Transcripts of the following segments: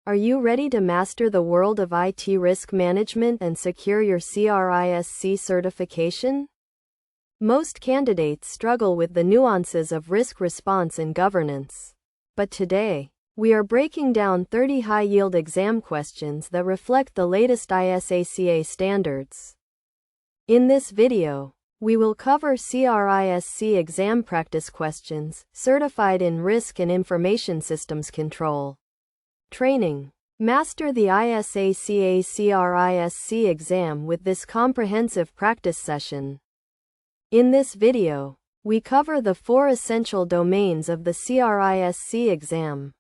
Are you ready to master the world of IT risk management and secure your CRISC certification? Most candidates struggle with the nuances of risk response and governance. But today, we are breaking down 30 high-yield exam questions that reflect the latest ISACA standards. In this video, we will cover CRISC exam practice questions, certified in Risk and Information Systems Control. Training. Master the ISACA CRISC exam with this comprehensive practice session. In this video, we cover the 4 essential domains of the CRISC exam: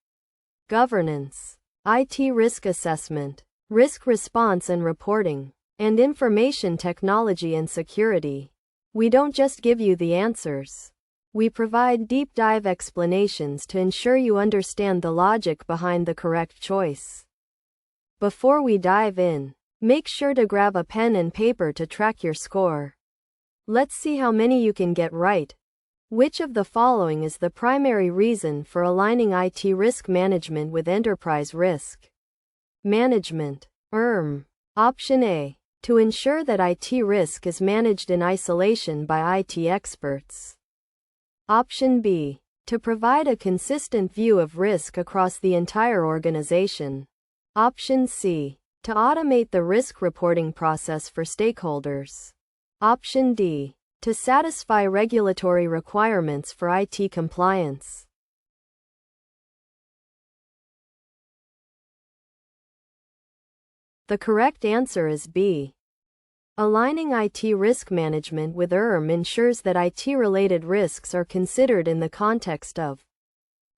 governance, IT risk assessment, risk response and reporting, and information technology and security. We don't just give you the answers. We provide deep dive explanations to ensure you understand the logic behind the correct choice. Before we dive in, make sure to grab a pen and paper to track your score. Let's see how many you can get right. Which of the following is the primary reason for aligning IT risk management with enterprise risk management? Option A. To ensure that IT risk is managed in isolation by IT experts. Option B. To provide a consistent view of risk across the entire organization. Option C. To automate the risk reporting process for stakeholders. Option D. To satisfy regulatory requirements for IT compliance. The correct answer is B. Aligning IT risk management with ensures that IT-related risks are considered in the context of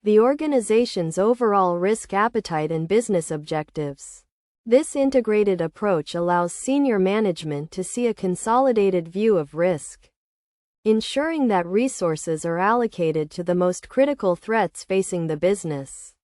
the organization's overall risk appetite and business objectives. This integrated approach allows senior management to see a consolidated view of risk, ensuring that resources are allocated to the most critical threats facing the business.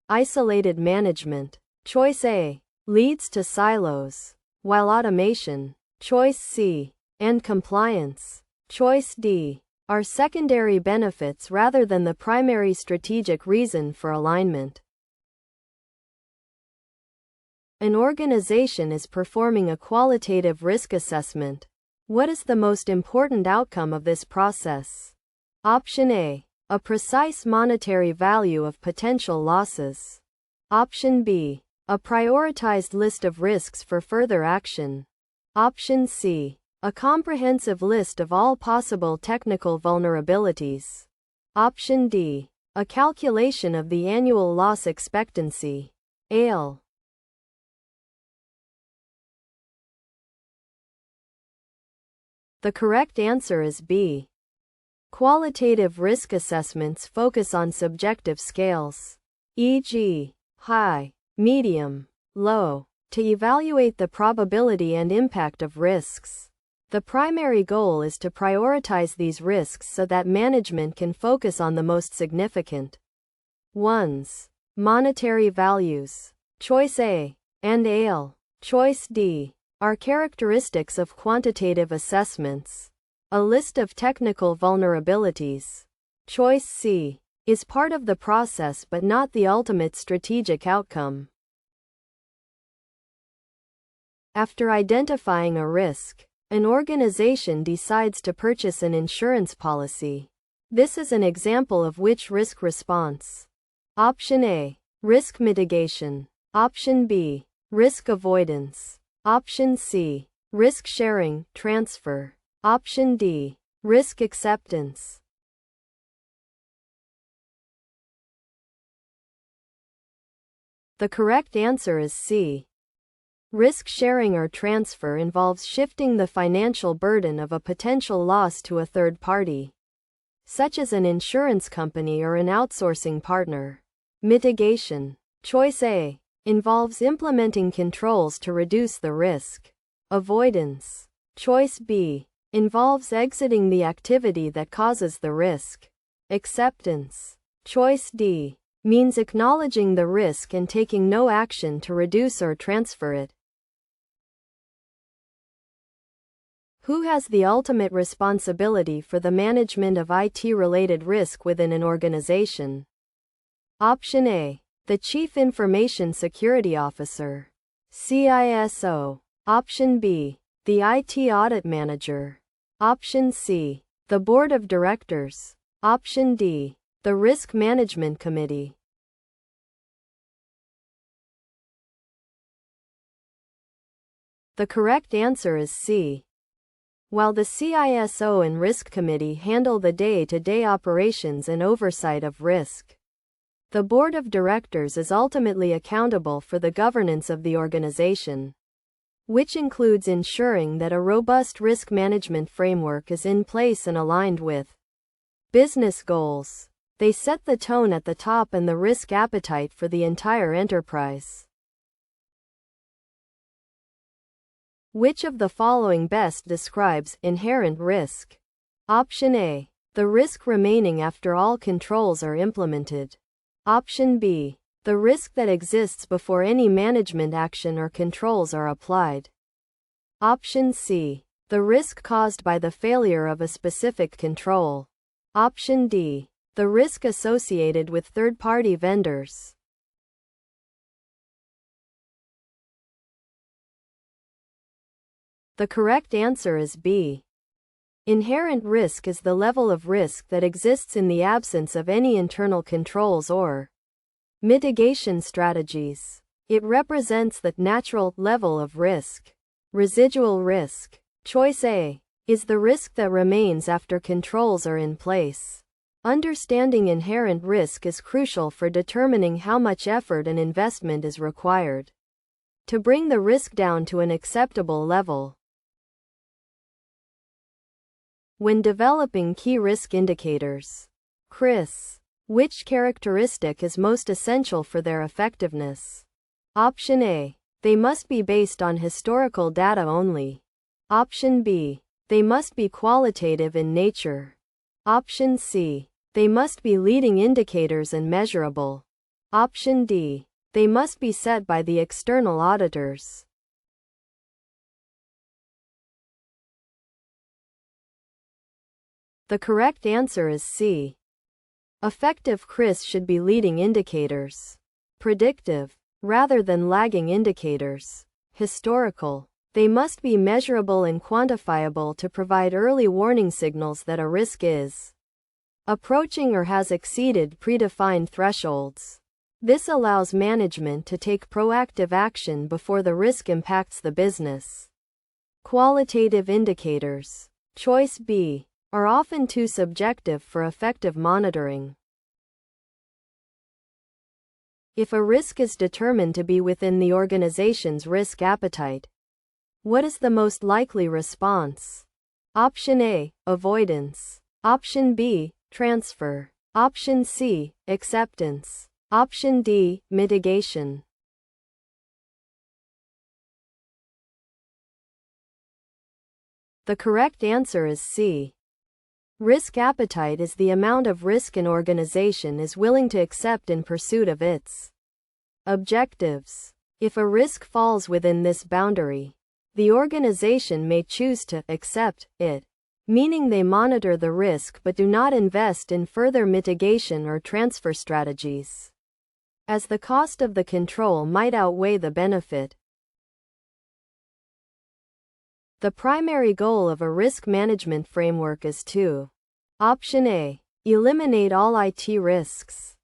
Isolated management, choice A, leads to silos, while automation, choice C, and compliance, choice D, are secondary benefits rather than the primary strategic reason for alignment. An organization is performing a qualitative risk assessment. What is the most important outcome of this process? Option A. A precise monetary value of potential losses. Option B. A prioritized list of risks for further action. Option C. A comprehensive list of all possible technical vulnerabilities. Option D. A calculation of the annual loss expectancy. ALE. The correct answer is B. Qualitative risk assessments focus on subjective scales, e.g., high, medium, low, to evaluate the probability and impact of risks. The primary goal is to prioritize these risks so that management can focus on the most significant ones. Monetary values, choice A, and ALE, choice D, are characteristics of quantitative assessments. A list of technical vulnerabilities, choice C, is part of the process but not the ultimate strategic outcome. After identifying a risk, an organization decides to purchase an insurance policy. This is an example of which risk response. Option A, risk mitigation. Option B, risk avoidance. Option C, risk sharing, transfer. Option D, risk acceptance. The correct answer is C. Risk sharing or transfer involves shifting the financial burden of a potential loss to a third party, such as an insurance company or an outsourcing partner. Mitigation, choice A, involves implementing controls to reduce the risk. Avoidance, choice B, involves exiting the activity that causes the risk. Acceptance, choice D, means acknowledging the risk and taking no action to reduce or transfer it. Who has the ultimate responsibility for the management of IT-related risk within an organization? Option A, The Chief Information Security Officer, CISO. Option B, the IT Audit Manager. Option C, the Board of Directors. Option D, the Risk Management Committee. The correct answer is C. While the CISO and Risk Committee handle the day-to-day operations and oversight of risk, the Board of Directors is ultimately accountable for the governance of the organization, which includes ensuring that a robust risk management framework is in place and aligned with business goals. They set the tone at the top and the risk appetite for the entire enterprise. Which of the following best describes inherent risk? Option A, the risk remaining after all controls are implemented. Option B, the risk that exists before any management action or controls are applied. Option C, the risk caused by the failure of a specific control. Option D, the risk associated with third-party vendors. The correct answer is B. Inherent risk is the level of risk that exists in the absence of any internal controls or mitigation strategies. It represents the natural level of risk. Residual risk. Choice A is the risk that remains after controls are in place. Understanding inherent risk is crucial for determining how much effort and investment is required to bring the risk down to an acceptable level. When developing key risk indicators, CRISC, which characteristic is most essential for their effectiveness? Option A, they must be based on historical data only. Option B, they must be qualitative in nature. Option C, they must be leading indicators and measurable. Option D, they must be set by the external auditors. The correct answer is C. Effective CRISC should be leading indicators. Predictive, rather than lagging indicators. Historical, they must be measurable and quantifiable to provide early warning signals that a risk is approaching or has exceeded predefined thresholds. This allows management to take proactive action before the risk impacts the business. Qualitative indicators, choice B, are often too subjective for effective monitoring. If a risk is determined to be within the organization's risk appetite, what is the most likely response? Option A, avoidance. Option B, transfer. Option C, acceptance. Option D, mitigation. The correct answer is C. Risk appetite is the amount of risk an organization is willing to accept in pursuit of its objectives. If a risk falls within this boundary, the organization may choose to accept it, meaning they monitor the risk but do not invest in further mitigation or transfer strategies, as the cost of the control might outweigh the benefit. The primary goal of a risk management framework is to: Option A, eliminate all IT risks.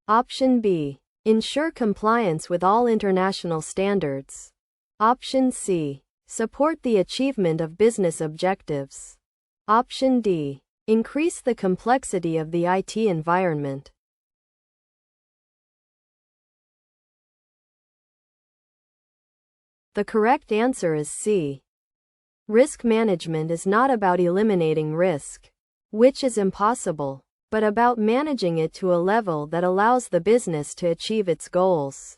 Option B, ensure compliance with all international standards. Option C, support the achievement of business objectives. Option D, increase the complexity of the IT environment. The correct answer is C. Risk management is not about eliminating risk, which is impossible, but about managing it to a level that allows the business to achieve its goals.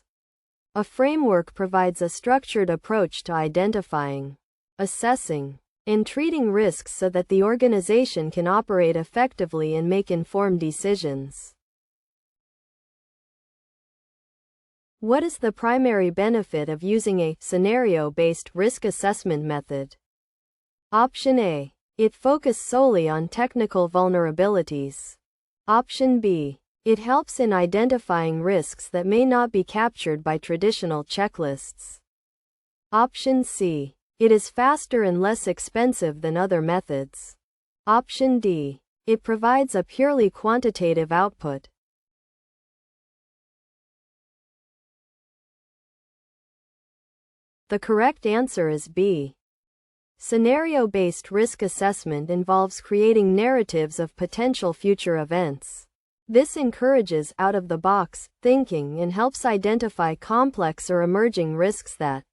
A framework provides a structured approach to identifying, assessing, and treating risks so that the organization can operate effectively and make informed decisions. What is the primary benefit of using a scenario-based risk assessment method? Option A, it focuses solely on technical vulnerabilities. Option B, It helps in identifying risks that may not be captured by traditional checklists. Option C. It is faster and less expensive than other methods. Option D. It provides a purely quantitative output. The correct answer is B. Scenario-based risk assessment involves creating narratives of potential future events. This encourages out-of-the-box thinking and helps identify complex or emerging risks that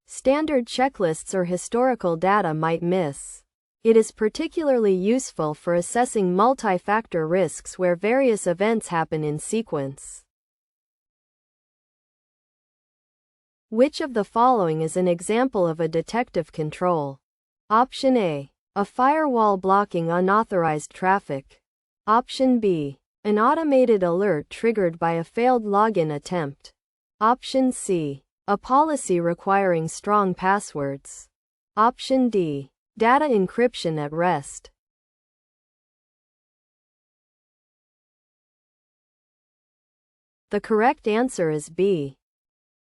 standard checklists or historical data might miss. It is particularly useful for assessing multi-factor risks where various events happen in sequence. Which of the following is an example of a detective control? Option A. A firewall blocking unauthorized traffic. Option B. An automated alert triggered by a failed login attempt. Option C. A policy requiring strong passwords. Option D. Data encryption at rest. The correct answer is B.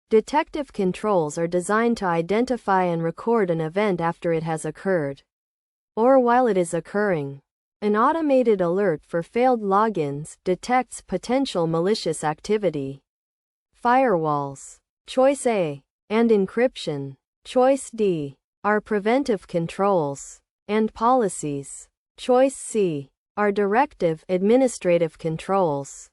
Detective controls are designed to identify and record an event after it has occurred, or while it is occurring. An automated alert for failed logins detects potential malicious activity. Firewalls, choice A, and encryption, choice D, are preventive controls, and policies, choice C, are directive administrative controls.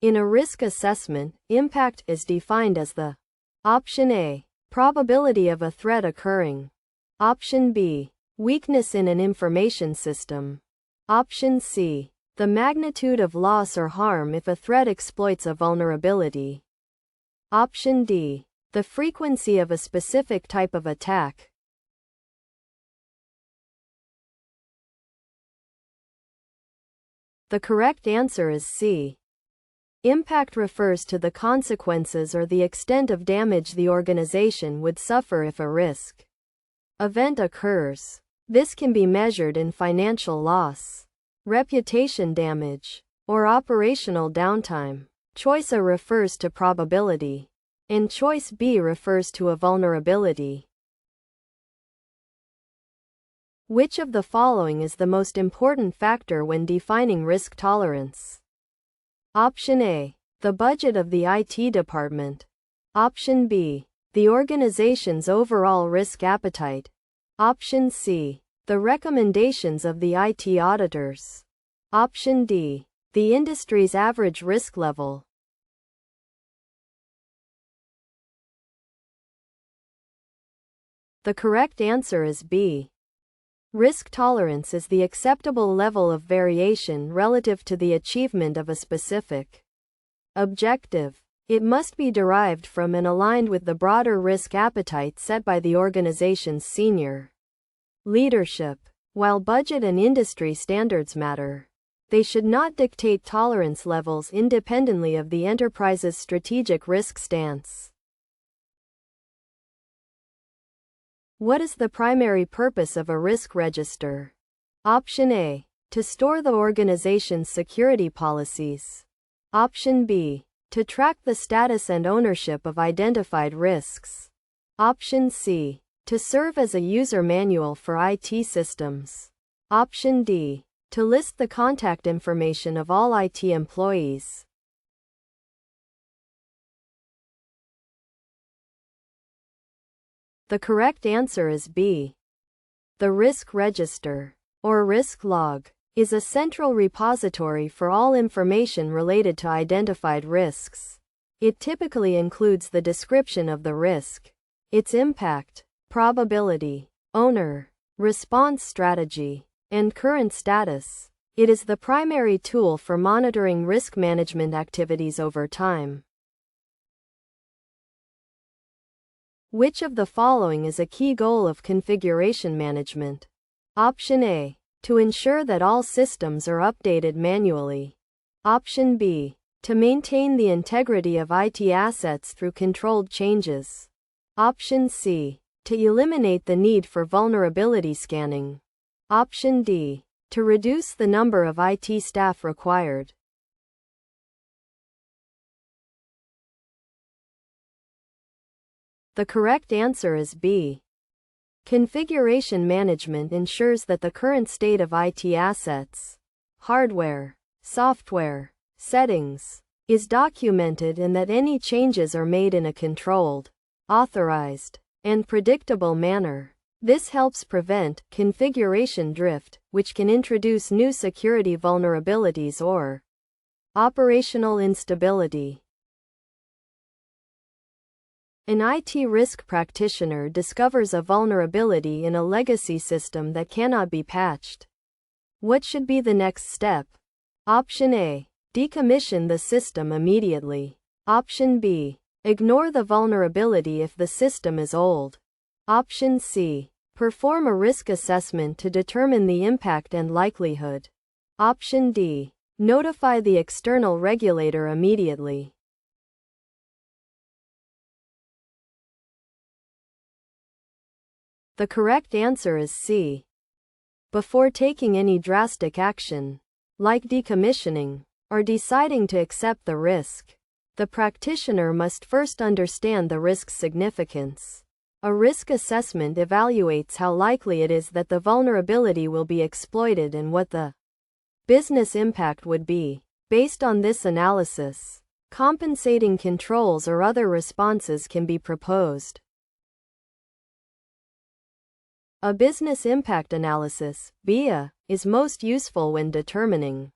In a risk assessment, impact is defined as the Option A. Probability of a threat occurring. Option B. Weakness in an information system. Option C. The magnitude of loss or harm if a threat exploits a vulnerability. Option D. The frequency of a specific type of attack. The correct answer is C. Impact refers to the consequences or the extent of damage the organization would suffer if a risk event occurs. This can be measured in financial loss, reputation damage, or operational downtime. Choice A refers to probability, and choice B refers to a vulnerability. Which of the following is the most important factor when defining risk tolerance? Option A. The budget of the IT department. Option B. The organization's overall risk appetite. Option C. The recommendations of the IT auditors. Option D. The industry's average risk level. The correct answer is B. Risk tolerance is the acceptable level of variation relative to the achievement of a specific objective. It must be derived from and aligned with the broader risk appetite set by the organization's senior leadership. While budget and industry standards matter, they should not dictate tolerance levels independently of the enterprise's strategic risk stance. What is the primary purpose of a risk register? Option A. To store the organization's security policies. Option B. To track the status and ownership of identified risks. Option C. To serve as a user manual for IT systems. Option D. To list the contact information of all IT employees. The correct answer is B. The risk register, or risk log, is a central repository for all information related to identified risks. It typically includes the description of the risk, its impact, probability, owner, response strategy, and current status. It is the primary tool for monitoring risk management activities over time. Which of the following is a key goal of configuration management? Option A. To ensure that all systems are updated manually. Option B. To maintain the integrity of IT assets through controlled changes. Option C. To eliminate the need for vulnerability scanning. Option D. to reduce the number of IT staff required. The correct answer is B. Configuration management ensures that the current state of IT assets, hardware, software, settings, is documented and that any changes are made in a controlled, authorized, and predictable manner. This helps prevent configuration drift, which can introduce new security vulnerabilities or operational instability. An IT risk practitioner discovers a vulnerability in a legacy system that cannot be patched. What should be the next step? Option A. Decommission the system immediately. Option B. Ignore the vulnerability if the system is old. Option C. Perform a risk assessment to determine the impact and likelihood. Option D. Notify the external regulator immediately. The correct answer is C. Before taking any drastic action, like decommissioning, or deciding to accept the risk, the practitioner must first understand the risk's significance. A risk assessment evaluates how likely it is that the vulnerability will be exploited and what the business impact would be. Based on this analysis, compensating controls or other responses can be proposed. A business impact analysis, BIA, is most useful when determining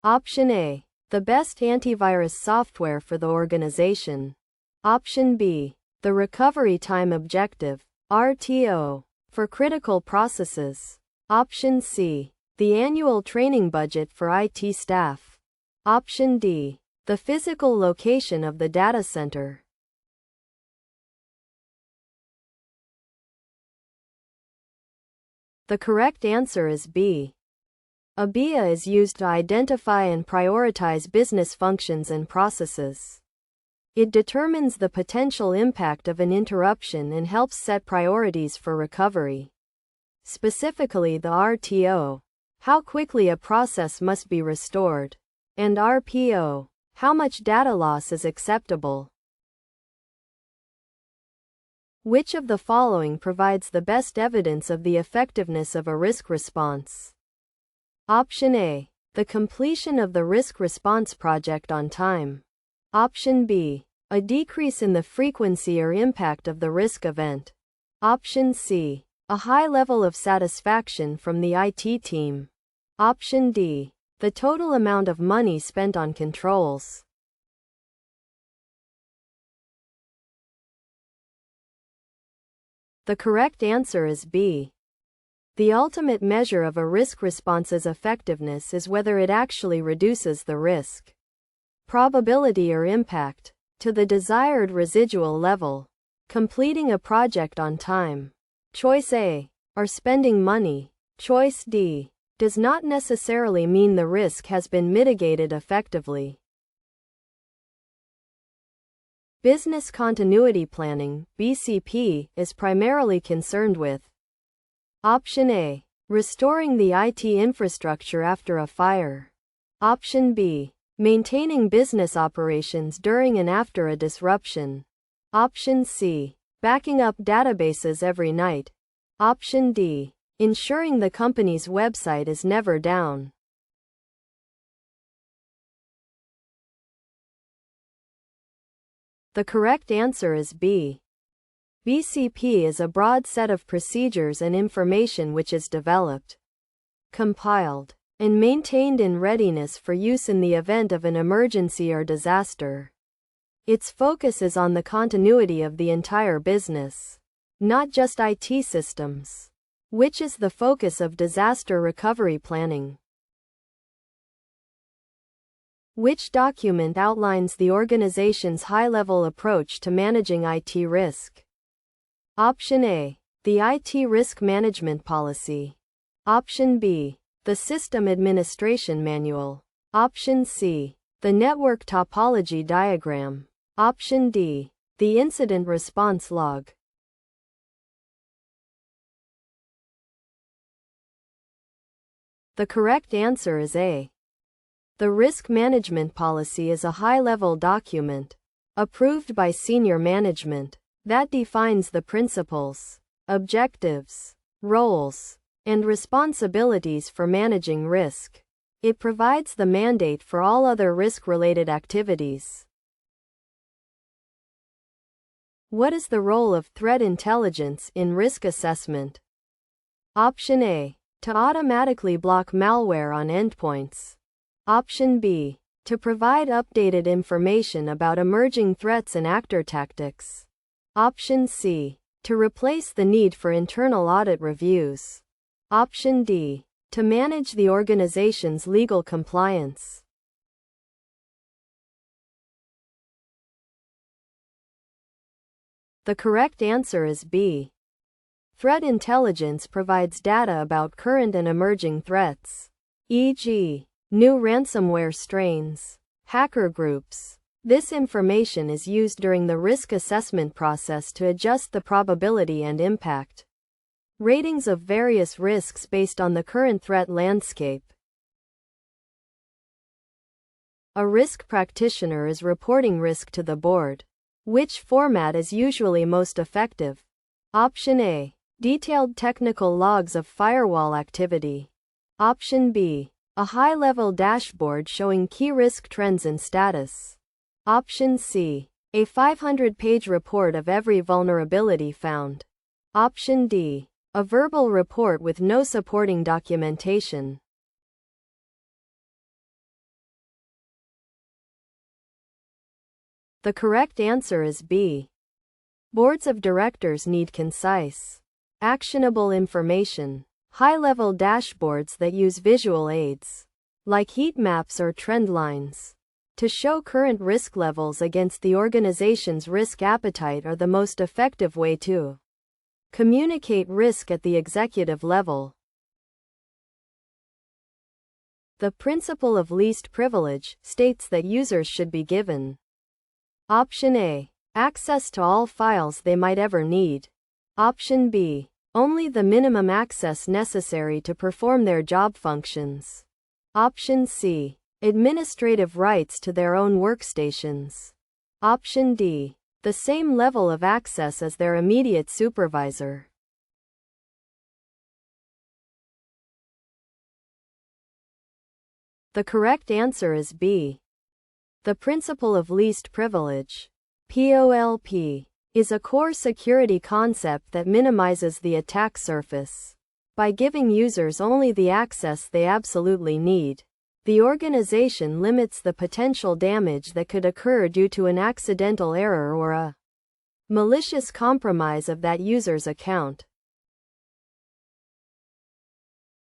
Option A. The best antivirus software for the organization. Option B. The recovery time objective, RTO, for critical processes. Option C. The annual training budget for IT staff. Option D. The physical location of the data center. The correct answer is B. A BIA is used to identify and prioritize business functions and processes. It determines the potential impact of an interruption and helps set priorities for recovery. Specifically, the RTO, how quickly a process must be restored, and RPO, how much data loss is acceptable. Which of the following provides the best evidence of the effectiveness of a risk response? Option A. The completion of the risk response project on time. Option B. A decrease in the frequency or impact of the risk event. Option C. A high level of satisfaction from the IT team. Option D. The total amount of money spent on controls. The correct answer is B. The ultimate measure of a risk response's effectiveness is whether it actually reduces the risk, probability or impact, to the desired residual level. Completing a project on time. Choice A. Or spending money. Choice D. Does not necessarily mean the risk has been mitigated effectively. Business continuity planning, BCP, is primarily concerned with Option A. Restoring the IT infrastructure after a fire. Option B. Maintaining business operations during and after a disruption. Option C. Backing up databases every night. Option D. Ensuring the company's website is never down. The correct answer is B. BCP is a broad set of procedures and information which is developed, compiled, and maintained in readiness for use in the event of an emergency or disaster. Its focus is on the continuity of the entire business, not just IT systems, which is the focus of disaster recovery planning. Which document outlines the organization's high-level approach to managing IT risk? Option A. The IT Risk Management Policy. Option B. The System Administration Manual. Option C. The Network Topology Diagram. Option D. The Incident Response Log. The correct answer is A. The risk management policy is a high-level document approved by senior management that defines the principles, objectives, roles, and responsibilities for managing risk. It provides the mandate for all other risk-related activities. What is the role of threat intelligence in risk assessment? Option A. To automatically block malware on endpoints. Option B. To provide updated information about emerging threats and actor tactics. Option C. To replace the need for internal audit reviews. Option D. To manage the organization's legal compliance. The correct answer is B. Threat intelligence provides data about current and emerging threats, e.g., new ransomware strains, hacker groups. This information is used during the risk assessment process to adjust the probability and impact ratings of various risks based on the current threat landscape. A risk practitioner is reporting risk to the board. Which format is usually most effective? Option A. Detailed technical logs of firewall activity. Option B. A high-level dashboard showing key risk trends and status. Option C. A 500-page report of every vulnerability found. Option D. A verbal report with no supporting documentation. The correct answer is B. Boards of directors need concise, actionable information. High-level dashboards that use visual aids, like heat maps or trend lines, to show current risk levels against the organization's risk appetite are the most effective way to communicate risk at the executive level. The principle of least privilege states that users should be given Option A. Access to all files they might ever need. Option B. Only the minimum access necessary to perform their job functions. Option C. Administrative rights to their own workstations. Option D. The same level of access as their immediate supervisor. The correct answer is B. The principle of least privilege, POLP, is a core security concept that minimizes the attack surface. By giving users only the access they absolutely need, the organization limits the potential damage that could occur due to an accidental error or a malicious compromise of that user's account.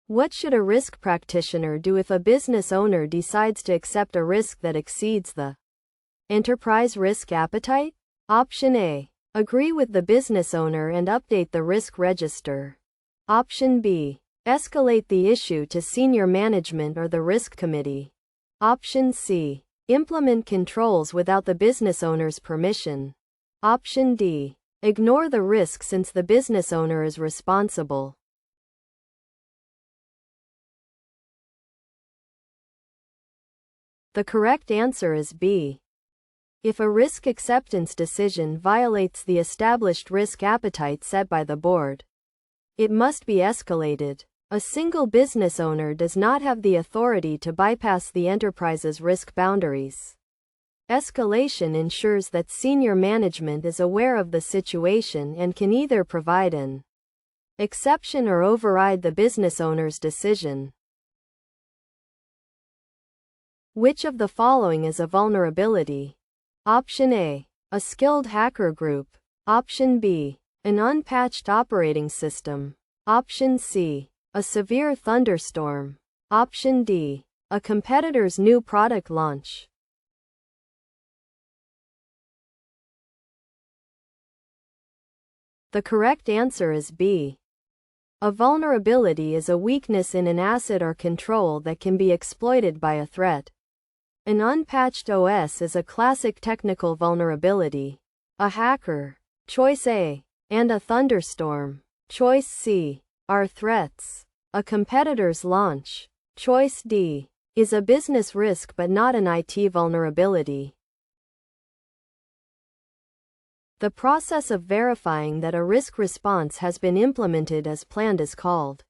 What should a risk practitioner do if a business owner decides to accept a risk that exceeds the enterprise risk appetite? Option A. Agree with the business owner and update the risk register. Option B. Escalate the issue to senior management or the risk committee. Option C. Implement controls without the business owner's permission. Option D. Ignore the risk since the business owner is responsible. The correct answer is B. If a risk acceptance decision violates the established risk appetite set by the board, it must be escalated. A single business owner does not have the authority to bypass the enterprise's risk boundaries. Escalation ensures that senior management is aware of the situation and can either provide an exception or override the business owner's decision. Which of the following is a vulnerability? Option A. A skilled hacker group. Option B. An unpatched operating system. Option C. A severe thunderstorm. Option D. A competitor's new product launch. The correct answer is B. A vulnerability is a weakness in an asset or control that can be exploited by a threat. An unpatched OS is a classic technical vulnerability. A hacker, choice A, and a thunderstorm, choice C, are threats. A competitor's launch, Choice D is a business risk but not an IT vulnerability. The process of verifying that a risk response has been implemented as planned is called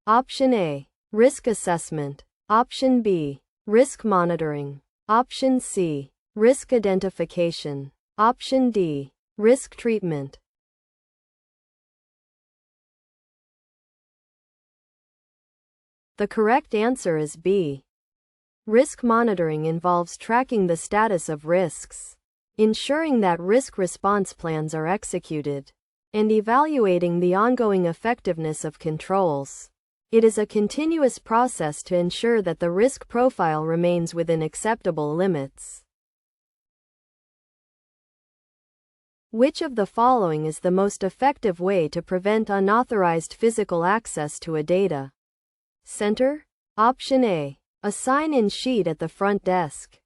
Option A, risk assessment. Option B, risk monitoring. Option C, risk identification. Option D, risk treatment. The correct answer is B. Risk monitoring involves tracking the status of risks, ensuring that risk response plans are executed, and evaluating the ongoing effectiveness of controls. It is a continuous process to ensure that the risk profile remains within acceptable limits. Which of the following is the most effective way to prevent unauthorized physical access to a data center? Option A, a sign-in sheet at the front desk.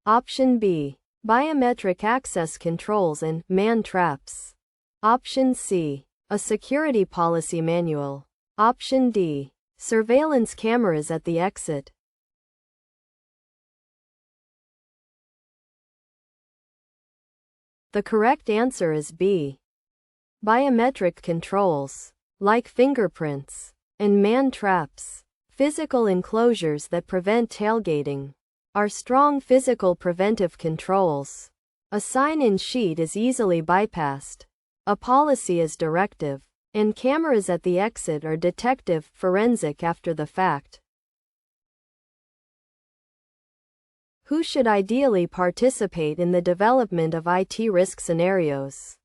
Option B, biometric access controls and man traps. Option C, a security policy manual. Option D, surveillance cameras at the exit. The correct answer is B. Biometric controls, like fingerprints and man traps, physical enclosures that prevent tailgating, are strong physical preventive controls. A sign-in sheet is easily bypassed. A policy is directive, and cameras at the exit are detective, forensic after the fact. Who should ideally participate in the development of IT risk scenarios?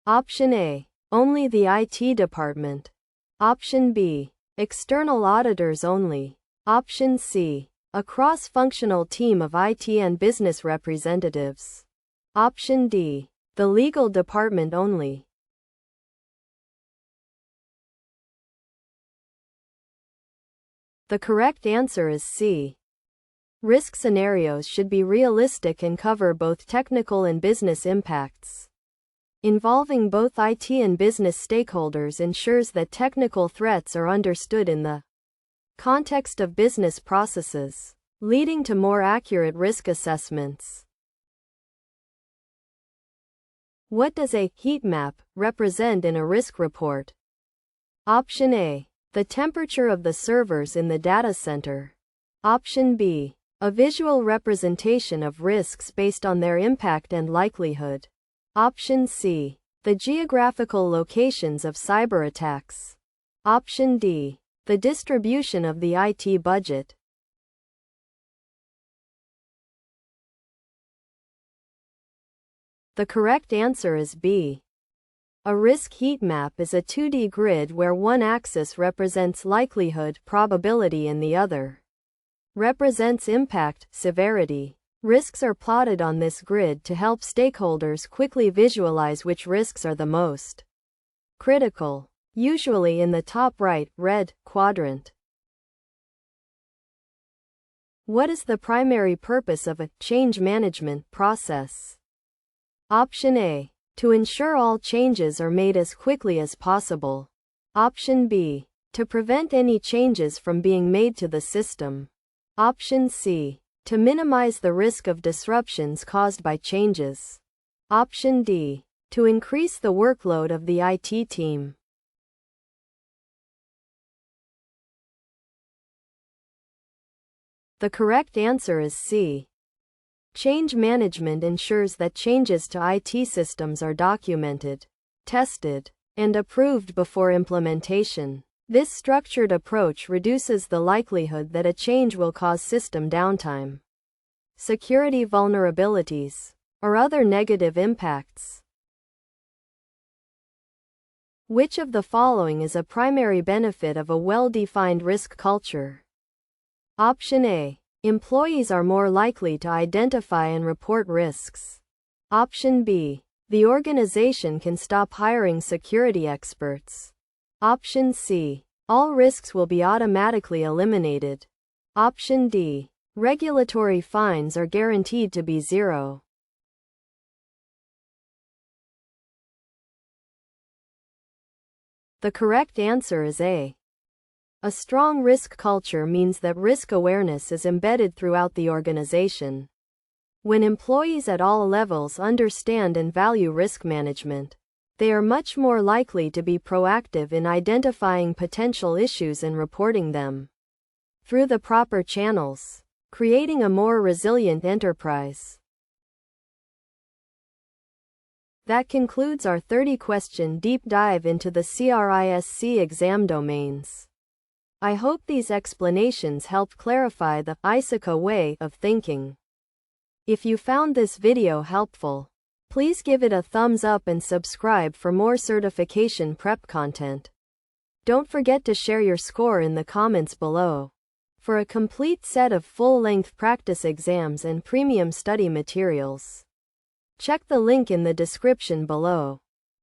Option A, only the IT department. Option B, external auditors only. Option C, a cross-functional team of IT and business representatives. Option D, the legal department only. The correct answer is C. Risk scenarios should be realistic and cover both technical and business impacts. Involving both IT and business stakeholders ensures that technical threats are understood in the context of business processes, leading to more accurate risk assessments. What does a heat map represent in a risk report? Option A, the temperature of the servers in the data center. Option B, a visual representation of risks based on their impact and likelihood. Option C, the geographical locations of cyber attacks. Option D, the distribution of the IT budget. The correct answer is B. A risk heat map is a 2D grid where one axis represents likelihood, probability, and the other represents impact, severity. Risks are plotted on this grid to help stakeholders quickly visualize which risks are the most critical, usually in the top right, red, quadrant. What is the primary purpose of a change management process? Option A, to ensure all changes are made as quickly as possible. Option B, to prevent any changes from being made to the system. Option C, to minimize the risk of disruptions caused by changes. Option D, to increase the workload of the IT team. The correct answer is C. Change management ensures that changes to IT systems are documented, tested, and approved before implementation. This structured approach reduces the likelihood that a change will cause system downtime, security vulnerabilities, or other negative impacts. Which of the following is a primary benefit of a well-defined risk culture? Option A, employees are more likely to identify and report risks. Option B, the organization can stop hiring security experts. Option C, all risks will be automatically eliminated. Option D, regulatory fines are guaranteed to be zero. The correct answer is A. A strong risk culture means that risk awareness is embedded throughout the organization. When employees at all levels understand and value risk management, they are much more likely to be proactive in identifying potential issues and reporting them through the proper channels, creating a more resilient enterprise. That concludes our 30-question deep dive into the CRISC exam domains. I hope these explanations helped clarify the ISACA way of thinking. If you found this video helpful, please give it a thumbs up and subscribe for more certification prep content. Don't forget to share your score in the comments below. For a complete set of full-length practice exams and premium study materials, check the link in the description below.